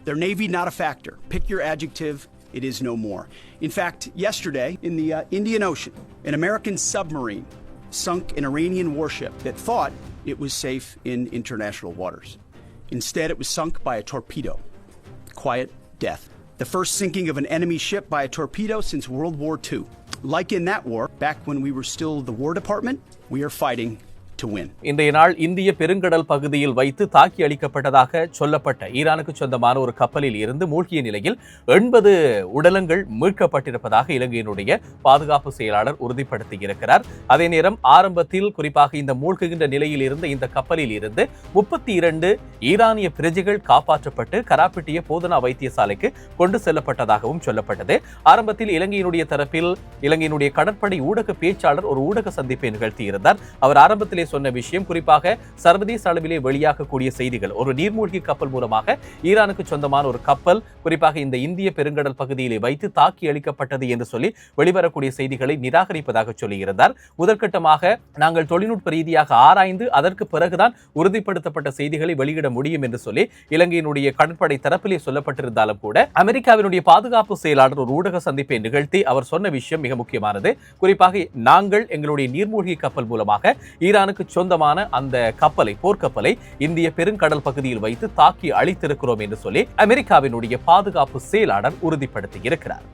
Their Navy not a factor. Pick your adjective, it is no more. In fact, yesterday in the Indian Ocean, an American submarine sunk an Iranian warship that thought it was safe in international waters. Instead, it was sunk by a torpedo. Quiet death. The first sinking of an enemy ship by a torpedo since World War II. Like in that war, back when we were still the War Department, we are fighting to win. இன்றைய நாள் இந்திய பெருங்கடல் பகுதியில் வைத்து தாக்கி அளிக்கப்பட்டதாக சொல்லப்பட்ட ஈரானுக்கு சொந்தமான ஒரு கப்பலில் இருந்து மூழ்கிய நிலையில் 80 உடலங்கள் மீட்கப்பட்டிருப்பதாக இலங்கையினுடைய பாதுகாப்பு செயலாளர் உறுதிப்படுத்தியிருக்கிறார். அதே நேரம் ஆரம்பத்தில் குறிப்பாக இந்த மூழ்குகின்ற நிலையில் இருந்த இந்த கப்பலில் இருந்து 32 ஈரானிய பிரஜைகள் காப்பாற்றப்பட்டு கராப்பிட்டிய போதனா வைத்தியசாலைக்கு கொண்டு செல்லப்பட்டதாகவும் சொல்லப்பட்டது. ஆரம்பத்தில் இலங்கையினுடைய தரப்பில் இலங்கையினுடைய கடற்படை ஊடக பேச்சாளர் ஒரு ஊடக சந்திப்பை நிகழ்த்தியிருந்தார். அவர் ஆரம்பத்திலே சொன்ன விஷயம் குறிப்பாக சர்வதேச அளவிலே வெளியாகக்கூடிய செய்திகள் ஒரு நீர்மூழ்கி கப்பல் மூலமாக ஈரானுக்கு சொந்தமான ஒரு கப்பல் குறிப்பாக இந்த இந்திய பெருங்கடல் பகுதியிலே வைத்து தாக்கி அளிக்கப்பட்டது என்று சொல்லி வெளிவரக்கூடிய செய்திகளை நிராகரிப்பதாக சொல்லியிருந்தார். முதற்கட்டமாக நாங்கள் தொழில்நுட்ப ரீதியாக ஆராய்ந்து அதற்கு பிறகுதான் உறுதிப்படுத்தப்பட்ட செய்திகளை வெளியிட முடியும் என்று சொல்லி இலங்கையினுடைய கடற்படை தரப்பிலே சொல்லப்பட்டிருந்தாலும் கூட அமெரிக்காவினுடைய பாதுகாப்பு செயலாளர் ஒரு ஊடக சந்திப்பை நிகழ்த்தி அவர் சொன்ன விஷயம் மிக முக்கியமானது. குறிப்பாக நாங்கள் எங்களுடைய நீர்மூழ்கி கப்பல் மூலமாக ஈரானுக்கு சொந்தமான அந்த போர்க்கப்பலை இந்திய பெருங்கடல் பகுதியில் வைத்து தாக்கி அழித்திருக்கிறோம் என்று சொல்லி அமெரிக்காவினுடைய பாதுகாப்பு செயலாளர் உறுதிப்படுத்தி இருக்கிறார்.